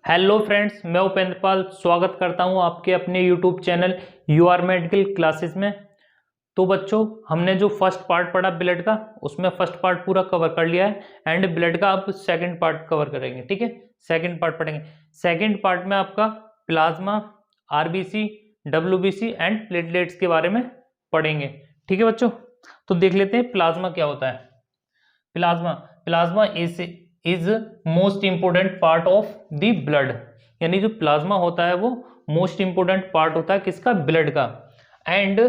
Hello friends, मैं उपेंद्र पाल स्वागत करता हूं आपके अपने YouTube channel UR medical classes में। तो बच्चों, हमने जो फर्स्ट पार्ट पढ़ा ब्लड का, उसमें फर्स्ट पार्ट पूरा कवर कर लिया है एंड ब्लड का अब सेकंड पार्ट कवर करेंगे। ठीक है, सेकंड पार्ट पढ़ेंगे। सेकंड पार्ट में आपका plasma, RBC, WBC and platelets के बारे में पढ़ेंगे। ठीक है बच्चों, तो देख लेते हैं प्लाज्मा क्या होता है। Plasma plasma is most important part of the blood. यानी जो प्लाज्मा होता है वो मोस्ट इंपोर्टेंट पार्ट होता है किसका? ब्लड का। And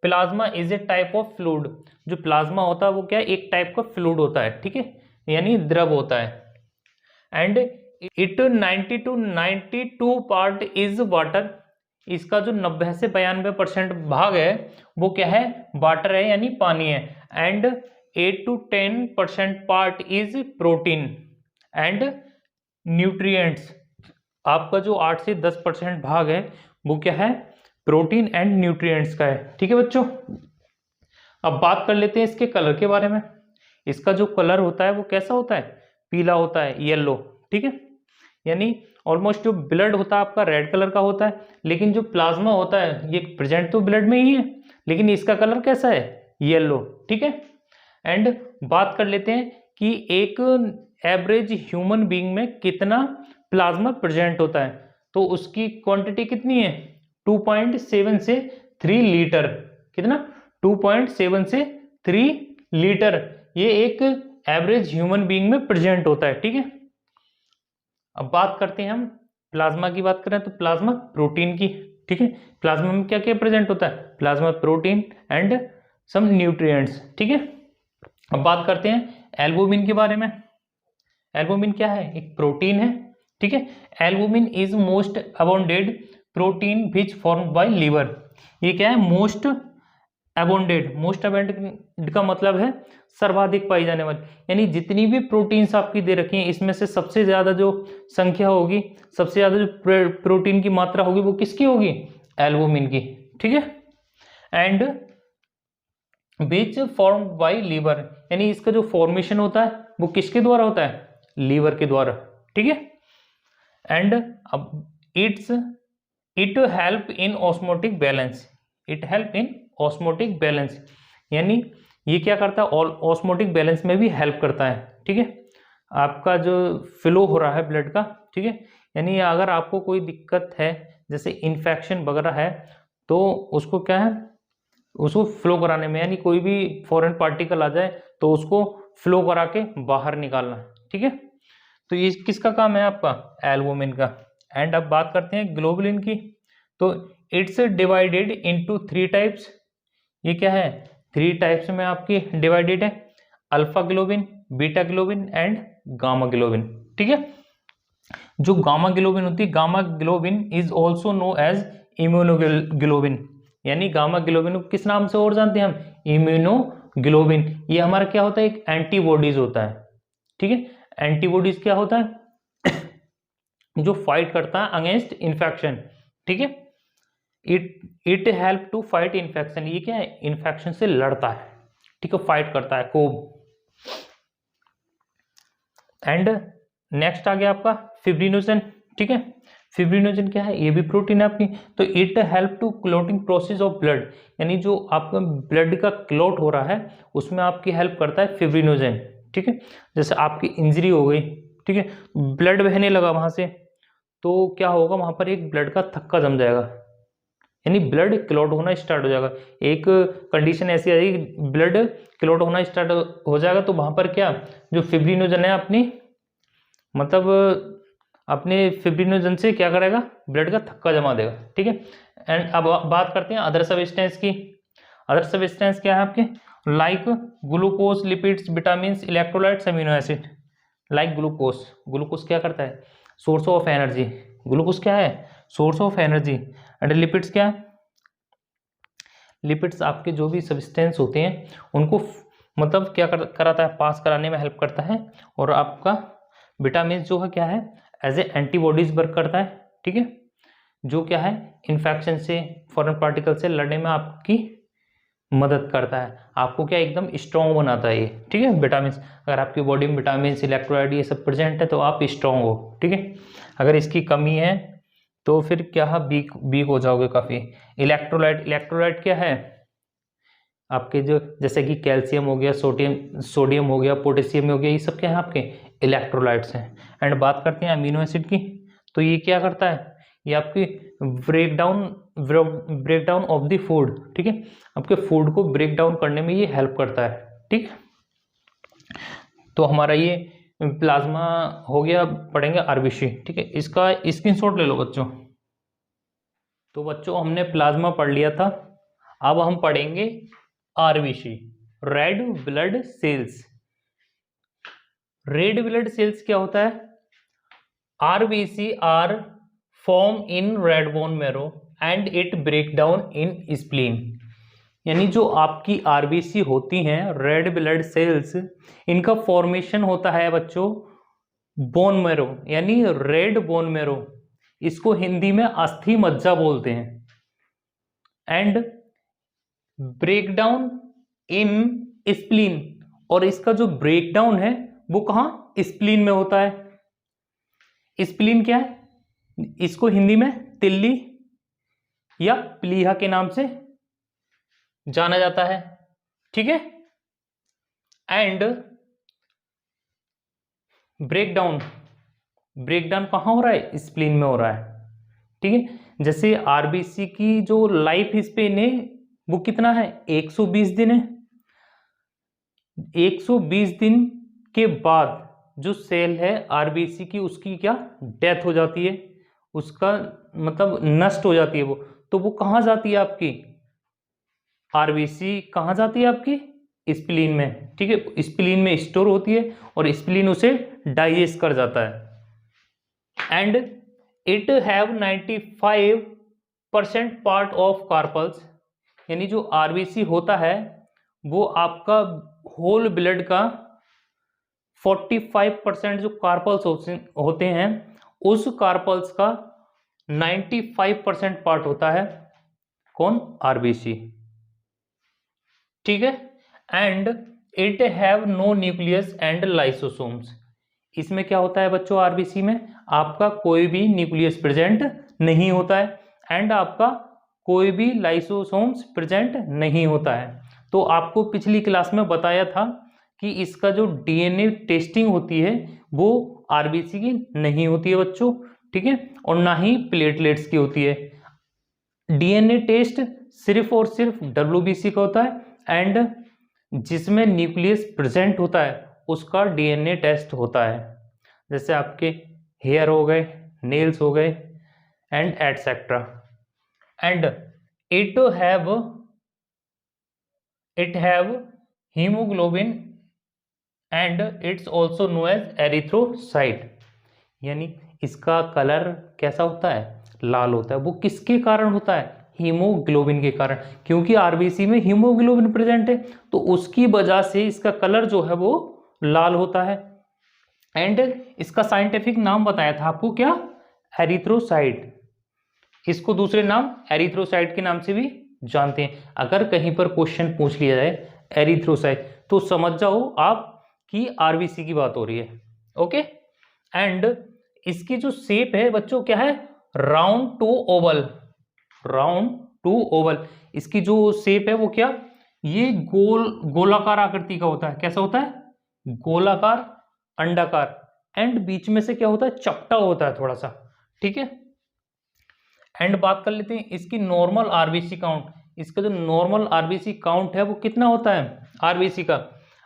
plasma is a type of fluid. जो प्लाज्मा होता है वो क्या है? एक टाइप का फ्लूइड होता है। ठीक है, यानी द्रव होता है। And it 90 to 92 part is water. इसका जो 90 से 92% भाग है वो क्या है? वाटर है, यानी पानी है। And 8 to 10% part is protein and nutrients. आपका जो 8 से 10% भाग है वो क्या है? प्रोटीन एंड न्यूट्रिएंट्स का है। ठीक है बच्चों, अब बात कर लेते हैं इसके कलर के बारे में। इसका जो कलर होता है वो कैसा होता है? पीला होता है, येलो। ठीक है, यानी ऑलमोस्ट जो ब्लड होता है आपका रेड कलर का होता है, लेकिन जो प्लाज्मा होता है ये प्रेजेंट तो ब्लड में ही है, लेकिन इसका कलर कैसा है? येलो। ठीक है, एंड बात कर लेते हैं कि एक एवरेज ह्यूमन बीइंग में कितना प्लाज्मा प्रेजेंट होता है। तो उसकी क्वांटिटी कितनी है? 2.7 से 3 लीटर। कितना? 2.7 से 3 लीटर ये एक एवरेज ह्यूमन बीइंग में प्रेजेंट होता है। ठीक है, अब बात करते हैं हम प्लाज्मा की। बात करें तो प्लाज्मा प्रोटीन की। ठीक है, प्लाज्मा में क्या क्या प्रेजेंट होता है? Plasma protein and some nutrients. ठीक है, अब बात करते हैं एल्बुमिन के बारे में। एल्बुमिन क्या है? एक प्रोटीन है। ठीक है, albumin is most abounded protein which form by liver. ये क्या है? मोस्ट अबाउंडेड। मोस्ट अबाउंडेड का मतलब है सर्वाधिक पाई जाने वाली, यानी जितनी भी प्रोटीन्स आपकी दे रखी हैं इसमें से सबसे ज्यादा जो संख्या होगी, सबसे ज्यादा जो प्रोटीन की मात्रा होगी वो किसकी होगी? एल्बुमिन की। ठीक है, and which form by liver, यानी इसका जो फॉर्मेशन होता है वो किसके द्वारा होता है? लीवर के द्वारा। ठीक है, एंड अब it help in osmotic balance. It help in osmotic balance, यानी ये क्या करता है? ऑस्मोटिक बैलेंस में भी हेल्प करता है। ठीक है, आपका जो फ्लो हो रहा है ब्लड का, ठीक है, यानी अगर आपको कोई दिक्कत है जैसे इन्फेक्शन वगैरह है तो उसको क्या है? उसको फ्लो कराने में, यानी कोई भी फॉरेन पार्टिकल आ जाए तो उसको फ्लो करा के बाहर निकालना। ठीक है, तो ये किसका काम है? आपका एल्बुमिन का। एंड अब बात करते हैं ग्लोबुलिन की। तो इट्स डिवाइडेड इनटू 3 टाइप्स। ये क्या है? 3 टाइप्स में आपकी डिवाइडेड है, alpha globin, beta globin and gamma globin. ठीक है, जो गामा ग्लोबिन होती है, gamma globin is also know as immunoglobin. यानी गामा ग्लोबिन को किस नाम से और जानते हैं हम? इम्यूनोग्लोबिन। ये हमारा क्या होता है? एक एंटीबॉडीज होता है। ठीक है, एंटीबॉडीज क्या होता है? जो फाइट करता है अगेंस्ट इन्फेक्शन। ठीक है, it help to fight infection. ये क्या है? इन्फेक्शन से लड़ता है। ठीक है, फाइट करता है कोब। एंड नेक्स्ट आ गया आपका फिब्रिनोजन। ठीक है, फिब्रिनोजन क्या है? ये भी प्रोटीन है आपकी। तो it help to clotting process of blood, यानी जो आपका ब्लड का क्लोट हो रहा है उसमें आपकी हेल्प करता है फिब्रिनोजन। ठीक है, जैसे आपकी इंजरी हो गई, ठीक है, ब्लड बहने लगा वहां से, तो क्या होगा? वहां पर एक ब्लड का थक्का जम जाएगा, यानी ब्लड क्लॉट होना स्टार्ट हो जाएगा। एक कंडीशन ऐसी आएगी, ब्लड क्लॉट होना स्टार्ट हो जाएगा, तो वहां पर क्या? जो फिब्रिनोजन है अपनी, मतलब अपने फिब्रिनोजन से क्या करेगा? ब्लड का थक्का जमा देगा। ठीक है, एंड अब बात करते हैं अदर सब्सटेंस की। अदर सब्सटेंस क्या है आपके? Like glucose, lipids, vitamin, electrolytes, amino acid. Like glucose. Glucose क्या करता है? Source of energy. ग्लूकोज क्या है? Source of energy. And lipids क्या है? लिपिड्स आपके जो भी सब्सटेंस होते हैं उनको मतलब क्या कराता है? पास कराने में हेल्प करता है। और आपका विटामिन जो है क्या है? एज ए एंटीबॉडीज वर्क करता है। ठीक है, जो क्या है? इन्फेक्शन से, फॉरेन पार्टिकल से लड़ने में आपकी मदद करता है, आपको क्या एकदम स्ट्रॉन्ग बनाता है ये, ठीक है। विटामिन, अगर आपकी बॉडी में विटामिन, इलेक्ट्रोलाइट ये सब प्रेजेंट है तो आप स्ट्रॉन्ग हो, ठीक है। अगर इसकी कमी है तो फिर क्या वीक वीक हो जाओगे काफ़ी। इलेक्ट्रोलाइट क्या है आपके, जो जैसे कि कैल्शियम हो गया, सोडियम हो गया, पोटेशियम हो गया, ये सब क्या है आपके इलेक्ट्रोलाइट्स हैं। एंड बात करते हैं अमीनो एसिड की, तो ये क्या करता है, ये आपकी break down of the food, ठीक है, आपके फूड को ब्रेक डाउन करने में ये हेल्प करता है, ठीक। तो हमारा ये प्लाज्मा हो गया, पढ़ेंगे आरबीसी, ठीक है। इसका स्क्रीनशॉट ले लो बच्चों। तो बच्चों हमने प्लाज्मा पढ़ लिया था, अब हम पढ़ेंगे RBC, red blood cells. Red blood cells क्या होता है, RBC are form in red bone marrow and it break down in spleen. यानी जो आपकी आरबीसी होती हैं, रेड ब्लड सेल्स, इनका फॉर्मेशन होता है बच्चों बोन मैरो, यानी रेड बोन मैरो, इसको हिंदी में अस्थि मज्जा बोलते हैं। And break down in spleen, और इसका जो ब्रेक डाउन है वो कहां, स्प्लीन में होता है। स्प्लीन क्या है, इसको हिंदी में तिल्ली या प्लीहा के नाम से जाना जाता है, ठीक है। एंड ब्रेकडाउन कहां हो रहा है, स्प्लीन में हो रहा है, ठीक है। जैसे आरबीसी की जो लाइफ स्पेन है वो कितना है, 120 दिन है। 120 दिन के बाद जो सेल है आरबीसी की, उसकी क्या डेथ हो जाती है, उसका मतलब नष्ट हो जाती है वो। तो वो कहां जाती है आपकी, आरबीसी कहां जाती है आपकी, स्प्लीन में, ठीक है। स्प्लीन में स्टोर होती है और स्प्लीन उसे डाइजेस्ट कर जाता है। And it have 95% part of carpals, यानी जो आरबीसी होता है वो आपका होल ब्लड का 45% जो कार्पल्स होते हैं, उस कार्पल्स का 95% पार्ट होता है कौन, आरबीसी, ठीक है। And it have no nucleus and lysosomes, इसमें क्या होता है बच्चों, आरबीसी में आपका कोई भी न्यूक्लियस प्रेजेंट नहीं होता है, एंड आपका कोई भी लाइसोसोम्स प्रेजेंट नहीं होता है। तो आपको पिछली क्लास में बताया था कि इसका जो डीएनए टेस्टिंग होती है वो आरबीसी की नहीं होती है बच्चों, ठीक है, और ना ही प्लेटलेट्स की होती है। डीएनए टेस्ट सिर्फ और सिर्फ डब्ल्यूबीसी का होता है, एंड जिसमें न्यूक्लियस प्रेजेंट होता है उसका डीएनए टेस्ट होता है। जैसे आपके हेयर हो गए, नेल्स हो गए, and etcetera. And it have haemoglobin and its also know as erythrocyte, यानी इसका कलर कैसा होता है, लाल होता है। वो किसके कारण होता है, हीमोग्लोबिन के कारण, क्योंकि आरबीसी में हीमोग्लोबिन प्रेजेंट है तो उसकी वजह से इसका कलर जो है वो लाल होता है। एंड इसका साइंटिफिक नाम बताया था आपको क्या, एरिथ्रोसाइट। इसको दूसरे नाम एरिथ्रोसाइट के नाम से भी जानते हैं। अगर कहीं पर क्वेश्चन पूछ लिया जाए एरिथ्रोसाइट तो समझ जाओ आप कि आरबीसी की बात हो रही है, ओके। एंड इसकी जो शेप है बच्चों क्या है, राउंड टू ओवल। इसकी जो शेप है वो क्या, ये गोलाकार आकृति का होता है। कैसा होता है, गोलाकार अंडाकार, एंड बीच में से क्या होता है, चपटा होता है थोड़ा सा, ठीक है। एंड बात कर लेते हैं इसकी नॉर्मल आरबीसी काउंट। इसका जो नॉर्मल आरबीसी काउंट है वो कितना होता है आरबीसी का,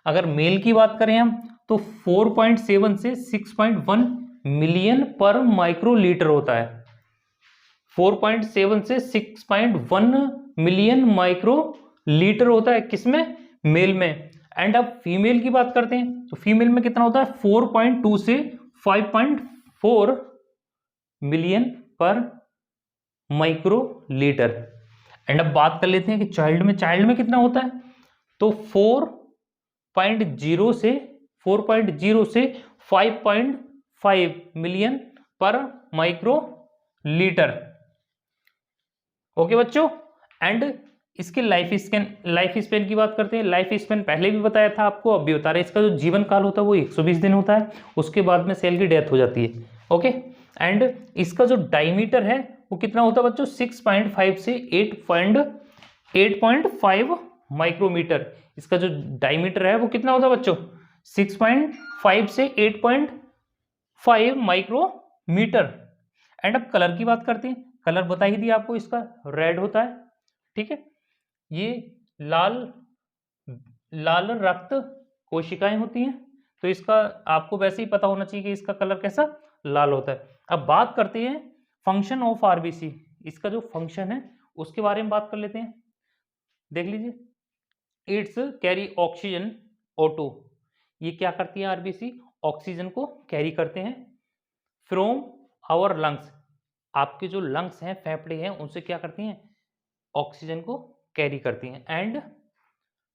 अगर मेल की बात करें हम तो 4.7 से 6.1 मिलियन पर माइक्रोलीटर होता है। 4.7 से 6.1 मिलियन माइक्रोलीटर होता है किसमें, मेल में। एंड अब फीमेल की बात करते हैं तो फीमेल में कितना होता है, 4.2 से 5.4 मिलियन पर माइक्रोलीटर। एंड अब बात कर लेते हैं कि चाइल्ड में कितना होता है, तो 4.0 से 5.5 मिलियन पर माइक्रोलीटर, ओके बच्चों। एंड इसके लाइफ स्पेन की बात करते हैं। लाइफ स्पेन पहले भी बताया था आपको, अब भी बता रहे हैं। इसका जो जीवन काल होता है वो 120 दिन होता है, उसके बाद में सेल की डेथ हो जाती है। ओके, एंड इसका जो डायमीटर है वो कितना होता है बच्चों, 6.5 से 8.5 माइक्रोमीटर। इसका जो डायमीटर है वो कितना होता है बच्चों, 6.5 से 8.5 माइक्रोमीटर। एंड अब कलर की बात करते हैं। कलर बता ही दिया आपको, इसका रेड होता है। ठीक है, ये लाल रक्त कोशिकाएं होती हैं, तो इसका आपको वैसे ही पता होना चाहिए कि इसका कलर कैसा, लाल होता है। अब बात करते हैं फंक्शन ऑफ आरबीसी। इसका जो फंक्शन है उसके बारे में बात कर लेते हैं। देख लीजिए, इट्स कैरी ऑक्सीजन O2। ये क्या करती है आरबीसी, ऑक्सीजन को कैरी करते हैं फ्रॉम आवर लंग्स। आपके जो लंग्स हैं, फेफड़े हैं, उनसे क्या करती हैं, ऑक्सीजन को कैरी करती हैं। And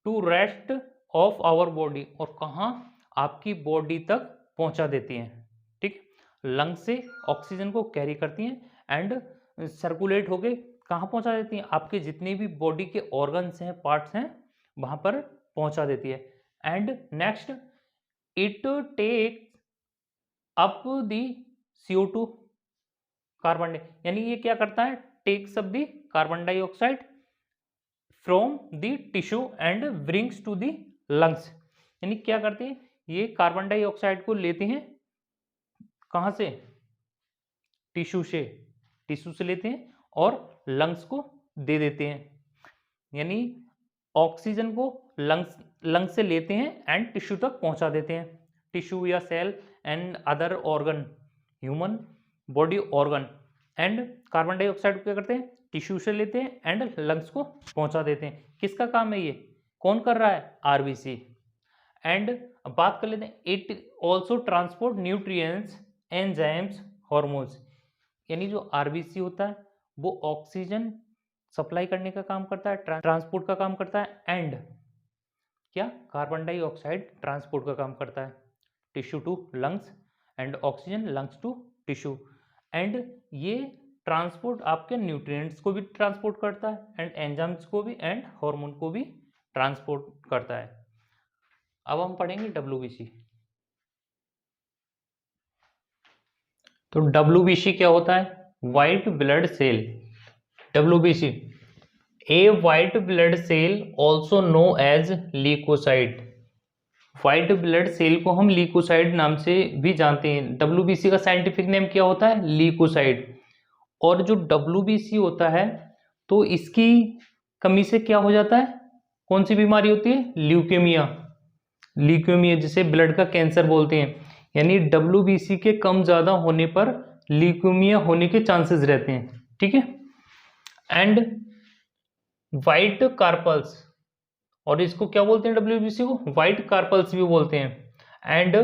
to rest of our body, और कहाँ, आपकी बॉडी तक पहुंचा देती हैं। ठीक, लंग्स से ऑक्सीजन को कैरी करती हैं एंड सर्कुलेट होके कहाँ पहुंचा देती हैं, आपके जितने भी बॉडी के ऑर्गन्स हैं, पार्ट्स हैं, वहां पर पहुंचा देती है। And next, it take up the CO2 carbon, यानी ये क्या करता है, takes up the carbon dioxide from the tissue and brings to the lungs. यानी क्या करते हैं, ये कार्बन डाइऑक्साइड को लेते हैं कहाँ से, टिश्यू से लेते हैं और लंग्स को दे देते हैं। यानी ऑक्सीजन को लंग्स से लेते हैं एंड टिश्यू तक पहुंचा देते हैं। टिश्यू या cell and other organ, human body organ, and carbon dioxide को क्या करते हैं, टिश्यू से लेते हैं एंड लंग्स को पहुंचा देते हैं। किसका काम है ये, कौन कर रहा है, आरबीसी। एंड बात कर लेते हैं, it also transport nutrients, enzymes, hormones. यानी जो आरबीसी होता है वो ऑक्सीजन सप्लाई करने का काम करता है, ट्रांसपोर्ट का काम करता है, एंड क्या, कार्बन डाइऑक्साइड ट्रांसपोर्ट का काम करता है, tissue to lungs and oxygen lungs to tissue. And ये ट्रांसपोर्ट आपके न्यूट्रिएंट्स को भी ट्रांसपोर्ट करता है एंड एंजाइम्स को भी एंड हार्मोन को भी ट्रांसपोर्ट करता है। अब हम पढ़ेंगे WBC। तो WBC क्या होता है, white blood cell. WBC, a white blood cell also know as leucocyte. White blood cell को हम ल्यूकोसाइट नाम से भी जानते हैं। WBC का साइंटिफिक नेम क्या होता है, ल्यूकोसाइट। और जो WBC होता है तो इसकी कमी से क्या हो जाता है, कौन सी बीमारी होती है, ल्यूकेमिया, जिसे ब्लड का कैंसर बोलते हैं। यानी WBC के कम ज्यादा होने पर ल्यूकेमिया होने के चांसेस रहते हैं। ठीक है, एंड व्हाइट कार्पल्स, और इसको क्या बोलते हैं, WBC को व्हाइट कार्पल्स भी बोलते हैं। एंड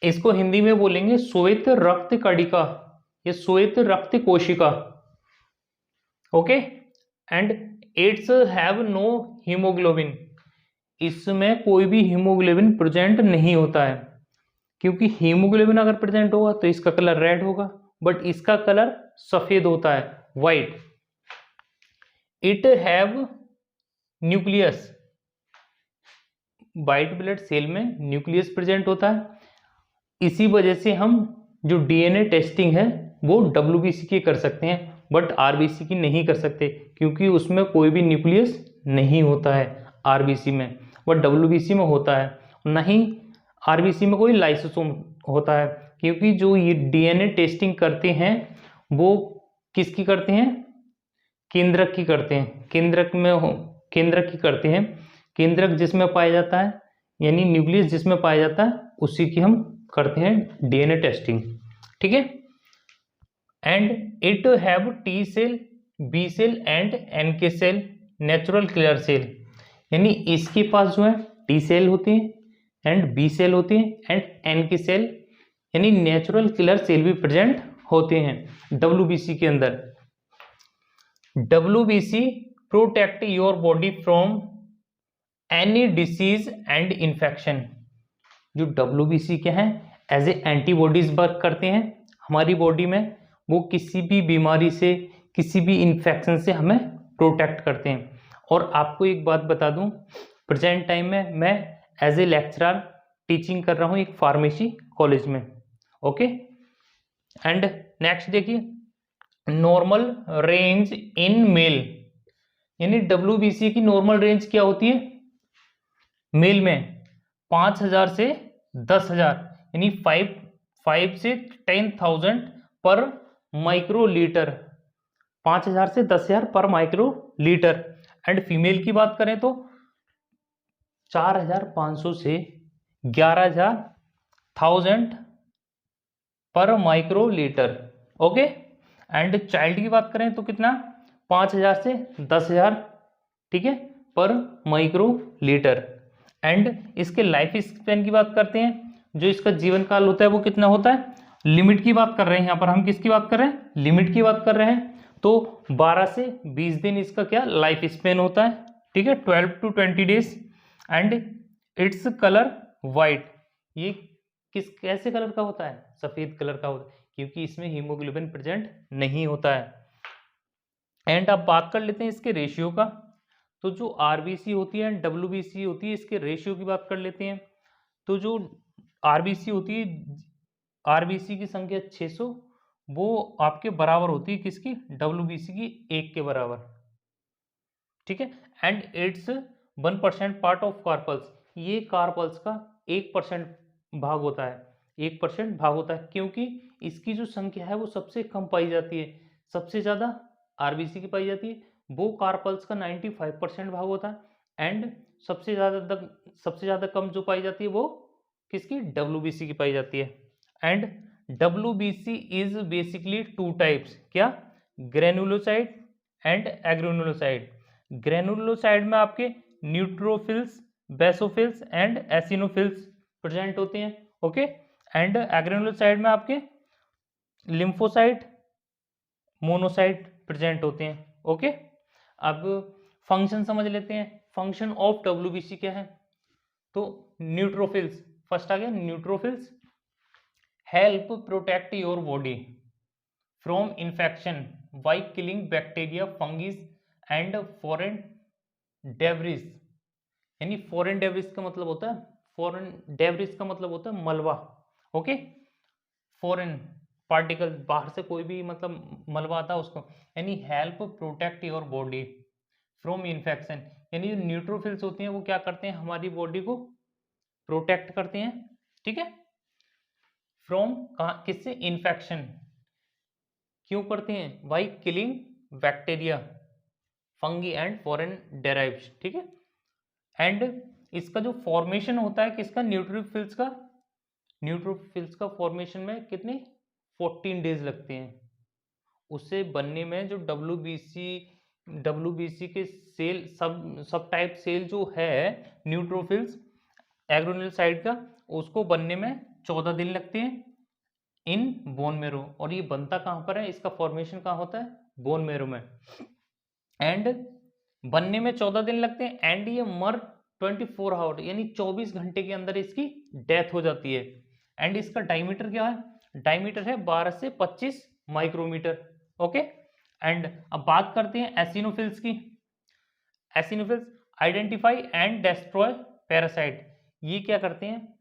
इसको हिंदी में बोलेंगे श्वेत रक्त कणिका, ये श्वेत रक्त कोशिका। Okay, and it's have no haemoglobin, इसमें कोई भी हीमोग्लोबिन प्रेजेंट नहीं होता है, क्योंकि हीमोग्लोबिन अगर प्रेजेंट होगा तो इसका कलर रेड होगा, बट इसका कलर सफेद होता है, white. It have nucleus, white blood cell में न्यूक्लियस प्रेजेंट होता है। इसी वजह से हम जो DNA टेस्टिंग है वो WBC की कर सकते हैं, बट RBC की नहीं कर सकते, क्योंकि उसमें कोई भी न्यूक्लियस नहीं होता है RBC में, बट WBC में होता है। नहीं, RBC में कोई लाइसोसोम होता है, क्योंकि जो ये DNA टेस्टिंग करते हैं वो किसकी करते हैं, केंद्रक की करते हैं, केंद्रक की करते हैं। केंद्रक जिसमें पाया जाता है, यानी न्यूक्लियस जिसमें पाया जाता है, उसी की हम करते हैं DNA टेस्टिंग। ठीक है, and it have T cell, B cell and NK cell, natural killer cell. यानी इसके पास जो है T सेल होते हैं एंड B सेल होते हैं एंड NK सेल, यानी नेचुरल किलर सेल भी प्रेजेंट होते हैं WBC के अंदर। WBC protect your body from any disease and infection. जो WBC के हैं एज ए एंटीबॉडीज वर्क करते हैं हमारी बॉडी में, वो किसी भी बीमारी से, किसी भी इन्फेक्शन से हमें प्रोटेक्ट करते हैं। और आपको एक बात बता दूं, प्रेजेंट टाइम में मैं एज ए लेक्चरर टीचिंग कर रहा हूं एक फार्मेसी कॉलेज में। ओके, एंड नेक्स्ट देखिए, नॉर्मल रेंज इन मेल, यानी WBC की नॉर्मल रेंज क्या होती है मेल में? 5000 से 10,000, यानी 5 से 10,000 पर माइक्रोलीटर, 5000 से 10,000 पर माइक्रोलीटर। एंड फीमेल की बात करें तो 4,500 से 11,000 पर माइक्रोलीटर। ओके, एंड चाइल्ड की बात करें तो कितना? 5,000 से 10,000, ठीक है, पर माइक्रोलीटर। एंड इसके लाइफ स्पैन की बात करते हैं, जो इसका जीवन काल होता है वो कितना होता है? लिमिट की बात कर रहे हैं यहाँ पर हम, किसकी बात कर रहे हैं? लिमिट की बात कर रहे हैं। तो 12 से 20 दिन इसका क्या लाइफ स्पैन होता है, ठीक है, 12 to 20 days. And its colour white, ये कैसे कलर का होता है? सफेद कलर का होता है, क्योंकि इसमें हीमोग्लोबिन प्रेजेंट नहीं होता है। एंड अब बात कर लेते हैं इसके रेशियो का। तो जो आरबीसी होती है WBC होती है, इसके रेशियो की बात कर लेते हैं। तो जो आरबीसी होती है, आरबीसी की संख्या 600, वो आपके बराबर होती है किसकी? WBC की 1 के बराबर, ठीक है। And it's 1% part of carpals, ये कार्पल्स का 1% भाग होता है, 1% भाग होता है, क्योंकि इसकी जो संख्या है वो सबसे कम पाई जाती है, सबसे ज्यादा आरबीसी की पाई जाती है, वो कार्पल्स का 95% भाग होता है। एंड सबसे ज्यादा कम जो पाई जाती है वो किसकी? WBC की पाई जाती है। And WBC is basically 2 types, क्या? ग्रेनुलोसाइड एंड एग्रेनुलोसाइड। ग्रेनुलोसाइड में आपके neutrophils, basophils and eosinophils present होते हैं। ओके, एंड एग्रेनुलोसाइड में आपके लिम्फोसाइट, मोनोसाइट प्रेजेंट होते हैं। ओके, अब फंक्शन समझ लेते हैं। फंक्शन ऑफ WBC क्या है? तो न्यूट्रोफिल्स, फर्स्ट आ गया neutrophils, help protect your body from infection by killing bacteria, fungus and foreign debris. यानी फॉरेन डेब्रिस का मतलब होता है, फॉरेन डेब्रिस का मतलब होता है मलबा। ओके, फॉरेन पार्टिकल, बाहर से कोई भी मतलब मलबा आता है उसको, यानी help protect your body from infection. यानी जो न्यूट्रोफिल्स होती हैं वो क्या करते हैं? हमारी बॉडी को प्रोटेक्ट करते हैं, ठीक है, फ्रॉम किससे? इन्फेक्शन। क्यों करते हैं? By killing bacteria, fungi and foreign डेराइव्स, ठीक है। एंड इसका जो फॉर्मेशन होता है किसका? न्यूट्रोफिल्स का। न्यूट्रोफिल्स का फॉर्मेशन में कितने? 14 डेज लगते हैं उससे बनने में। जो WBC के सेल, सब टाइप सेल जो है न्यूट्रोफिल्स एग्रेनुलोसाइड का, उसको बनने में 14 दिन लगते हैं इन बोन मेरो। और ये बनता कहाँ पर है? इसका फॉर्मेशन कहाँ होता है? बोन मेरो में। एंड बनने में 14 दिन लगते हैं, एंड ये मर 24 आवर, यानी 24 घंटे के अंदर इसकी डेथ हो जाती है। एंड इसका डायमीटर क्या है? डायमीटर है 12 से 25 माइक्रोमीटर। ओके, एंड अब बात करते हैं एसिनोफिल्स की। Eosinophils identify and destroy parasite. ये क्या करते हैं?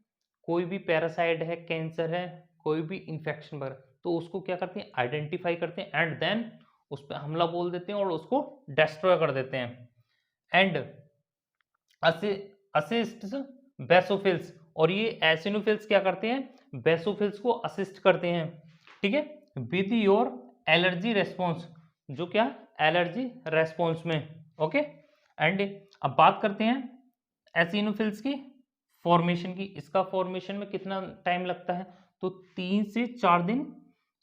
कोई भी पैरासाइट है, कैंसर है, कोई भी इंफेक्शन वगैरह, तो उसको क्या करते हैं? आइडेंटिफाई करते हैं, एंड देन उस पर हमला बोल देते हैं और उसको डिस्ट्रॉय कर देते हैं। एंड असिस्ट बेसोफिल्स, और ये एसिनोफिल्स क्या करते हैं? बेसोफिल्स को असिस्ट करते हैं, ठीक है, विद योर एलर्जी रेस्पॉन्स, जो क्या? एलर्जी रेस्पॉन्स में। ओके, एंड अब बात करते हैं एसिनोफिल्स की फॉर्मेशन की। इसका फॉर्मेशन में कितना टाइम लगता है? तो 3 से 4 दिन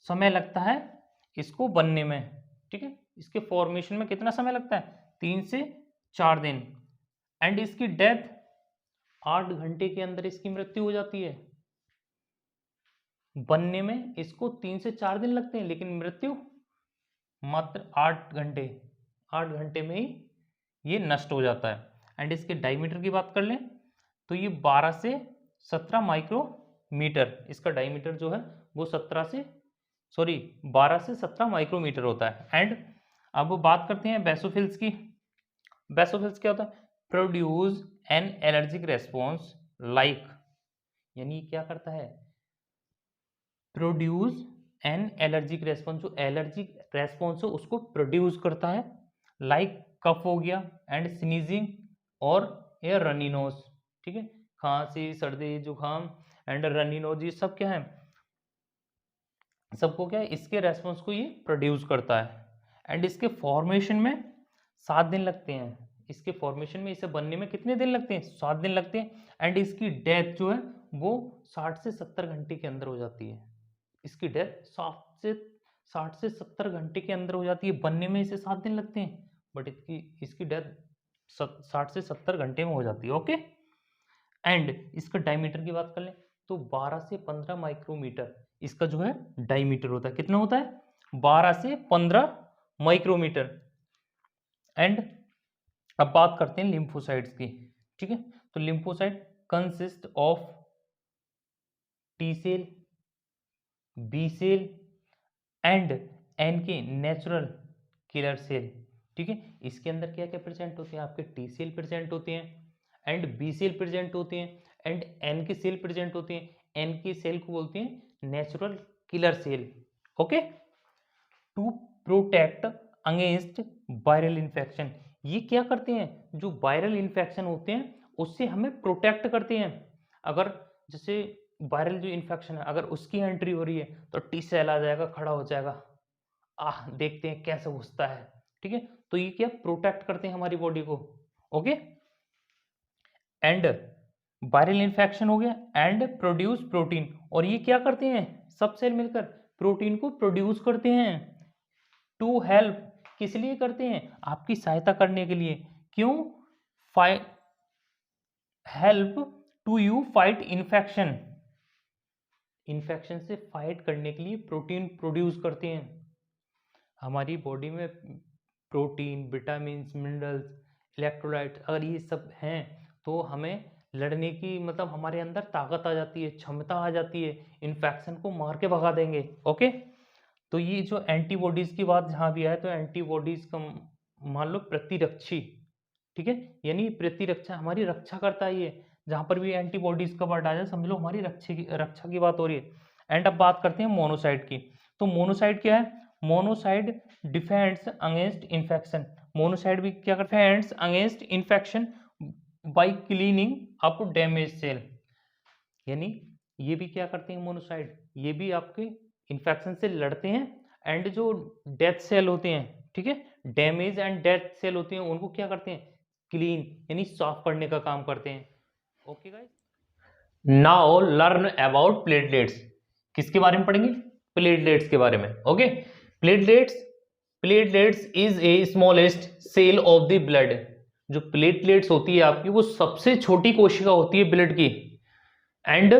समय लगता है इसको बनने में, ठीक है। इसके फॉर्मेशन में कितना समय लगता है? 3 से 4 दिन। एंड इसकी डेथ 8 घंटे के अंदर इसकी मृत्यु हो जाती है। बनने में इसको 3 से 4 दिन लगते हैं, लेकिन मृत्यु मात्र 8 घंटे, 8 घंटे में ही ये नष्ट हो जाता है। एंड इसके डायमीटर की बात कर लें तो ये 12 से 17 माइक्रोमीटर, इसका डायमीटर जो है वो 12 से 17 माइक्रोमीटर होता है। एंड अब बात करते हैं बेसोफिल्स की। बेसोफिल्स क्या होता है? Produce an allergic response like, यानी क्या करता है? प्रोड्यूस एन एलर्जिक रेस्पॉन्स, जो एलर्जिक रेस्पॉन्स है उसको प्रोड्यूस करता है, लाइक कफ हो गया एंड स्नीजिंग और एयर रनी नोज, ठीक है, खांसी सर्दी जुकाम एंड रनी नोज, ये सब क्या है? सबको क्या है? इसके रेस्पॉन्स को ये प्रोड्यूस करता है। एंड इसके फॉर्मेशन में 7 दिन लगते हैं, इसके फॉर्मेशन में, इसे बनने में कितने दिन लगते हैं? 7 दिन लगते हैं। एंड इसकी डेथ जो है वो 60 से 70 घंटे के अंदर हो जाती है। इसकी डेथ 60 से 70 घंटे के अंदर हो जाती है, बनने में इसे 7 दिन लगते हैं, बट इसकी डेथ 60 से 70 घंटे में हो जाती है। ओके, एंड इसका डायमीटर की बात कर लें तो 12 से 15 माइक्रोमीटर इसका जो है डायमीटर होता है। कितना होता है? 12 से 15 माइक्रोमीटर। एंड अब बात करते हैं लिम्फोसाइट्स की, ठीक है। तो lymphocyte consist of T cell, B cell and N K natural killer cell, ठीक है। इसके अंदर क्या क्या प्रेजेंट होते हैं? आपके टी सेल प्रेजेंट होते हैं एंड बी सेल प्रेजेंट होते हैं and N K cell present होते हैं। एन के सेल को बोलते हैं natural killer cell. Okay, to protect against viral infection, ये क्या करते हैं? जो वायरल इन्फेक्शन होते हैं उससे हमें प्रोटेक्ट करते हैं। अगर जैसे वायरल जो इन्फेक्शन है अगर उसकी एंट्री हो रही है तो टी सेल आ जाएगा, खड़ा हो जाएगा, देखते हैं कैसे घुसता है, ठीक है। तो ये क्या प्रोटेक्ट करते हैं हमारी बॉडी को। ओके, एंड वायरल इन्फेक्शन हो गया एंड प्रोड्यूस प्रोटीन, और ये क्या करते हैं? सब सेल मिलकर प्रोटीन को प्रोड्यूस करते हैं। टू हेल्प, किस लिए करते हैं? आपकी सहायता करने के लिए। क्यों? Help to you fight infection, infection से फाइट करने के लिए प्रोटीन प्रोड्यूस करते हैं। हमारी बॉडी में प्रोटीन, विटामिन, मिनरल्स, इलेक्ट्रोलाइट अगर ये सब हैं तो हमें लड़ने की मतलब हमारे अंदर ताकत आ जाती है, क्षमता आ जाती है, इन्फेक्शन को मार के भगा देंगे। ओके, तो ये जो एंटीबॉडीज की बात जहाँ भी आए तो एंटीबॉडीज का मान लो प्रतिरक्षी, ठीक है, यानी प्रतिरक्षा हमारी रक्षा करता है। ये जहाँ पर भी एंटीबॉडीज का वर्ड आ जाए समझ लो हमारी रक्षा की बात हो रही है। एंड अब बात करते हैं मोनोसाइट की। तो मोनोसाइट क्या है? Monocyte defends against infection, monocyte भी क्या करते हैं? Defends against infection by cleaning up damage cell, यानी ये भी क्या करते हैं मोनोसाइट? ये भी आपके इन्फेक्शन से लड़ते हैं एंड जो डेथ सेल होते हैं, ठीक है, डैमेज एंड डेथ सेल होते हैं उनको क्या करते हैं? क्लीन यानी साफ करने का काम करते हैं। Okay guys, now learn about platelets. किसके बारे में पढ़ेंगे? प्लेटलेट्स के बारे में। Okay, platelets, platelets is a smallest cell of the blood, जो प्लेटलेट्स होती है आपकी वो सबसे छोटी कोशिका होती है ब्लड की, एंड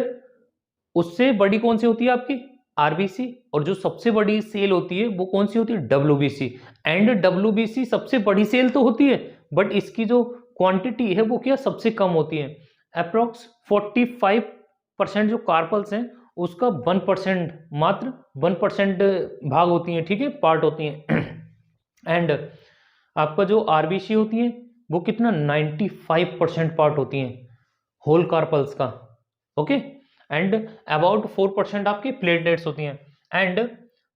उससे बड़ी कौन सी होती है आपकी? आरबीसी, और जो सबसे बड़ी सेल होती है वो कौन सी होती है? डब्ल्यूबीसी। एंड डब्ल्यूबीसी सबसे बड़ी सेल तो होती है बट इसकी जो क्वांटिटी है वो क्या सबसे कम होती है। अप्रोक्स 45% जो कार्पल्स हैं उसका 1%, मात्र 1% भाग होती हैं, ठीक है, पार्ट होती हैं। एंड आपका जो आरबीसी होती है वो कितना 95% पार्ट होती हैं होल कार्पल्स का। ओके, एंड अबाउट 4% आपकी प्लेटलेट्स होती हैं। And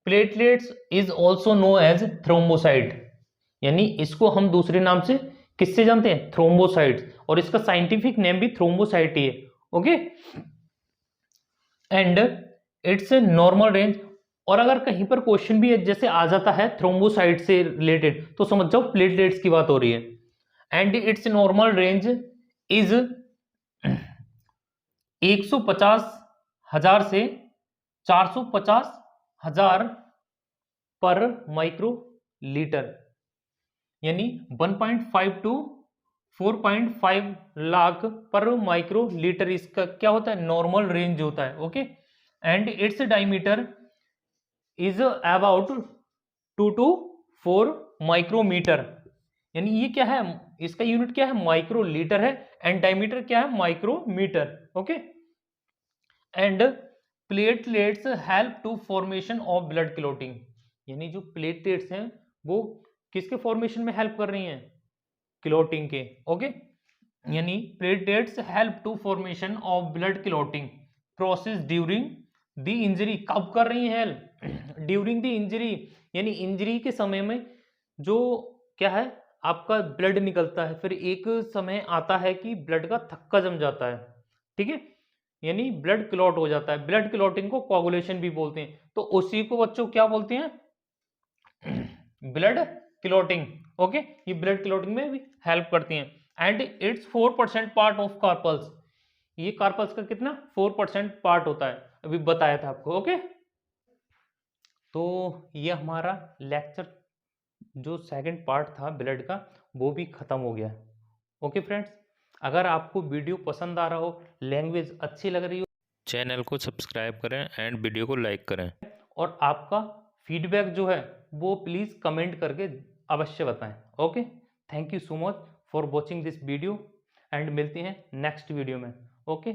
platelets is also know as thrombocyte, यानी इसको हम दूसरे नाम से किससे जानते हैं? थ्रोम्बोसाइट्स, और इसका साइंटिफिक नेम भी थ्रोम्बोसाइट ही है। Okay, and it's a normal range, और अगर कहीं पर क्वेश्चन भी जैसे आ जाता है थ्रोम्बोसाइट से रिलेटेड तो समझ जाओ प्लेटलेट्स की बात हो रही है। And it's normal range is 150,000 से 450,000 पर माइक्रो लीटर, यानी 1.5 टू 4.5 लाख पर माइक्रो लीटर इसका क्या होता है? नॉर्मल रेंज होता है। Okay, and it's diameter is about 2 to 4 micrometre, यानी ये क्या है? इसका यूनिट क्या है? माइक्रो लीटर है, एंड डायमीटर क्या है? Micrometre. Okay, and platelets help to formation of blood clotting, यानी जो प्लेटलेट्स हैं वो किसके फॉर्मेशन में हेल्प कर रही हैं? क्लॉटिंग के। ओके, यानी platelets help to formation of blood clotting process during the injury. कब कर रही है हेल्प? ड्यूरिंग द इंजरी, यानी इंजरी के समय में जो क्या है आपका ब्लड निकलता है, फिर एक समय आता है कि ब्लड का थक्का जम जाता है, ठीक है, यानी ब्लड क्लॉट हो जाता है। ब्लड क्लॉटिंग को कोगुलेशन भी बोलते हैं। तो उसी को बच्चों क्या बोलते हैं? Blood clotting. ओके, ये ब्लड क्लॉटिंग में भी हेल्प करती हैं। And it's 4% part of carpals. ये कार्पल्स का कितना 4% पार्ट होता है, अभी बताया था आपको। ओके, तो ये हमारा लेक्चर जो सेकंड पार्ट था ब्लड का वो भी खत्म हो गया। ओके फ्रेंड्स, अगर आपको वीडियो पसंद आ रहा हो, लैंग्वेज अच्छी लग रही हो, चैनल को सब्सक्राइब करें एंड वीडियो को लाइक करें। और आपका फीडबैक जो है वो प्लीज़ कमेंट करके अवश्य बताएं। Okay, thank you so much for watching this video and मिलते हैं नेक्स्ट वीडियो में। ओके।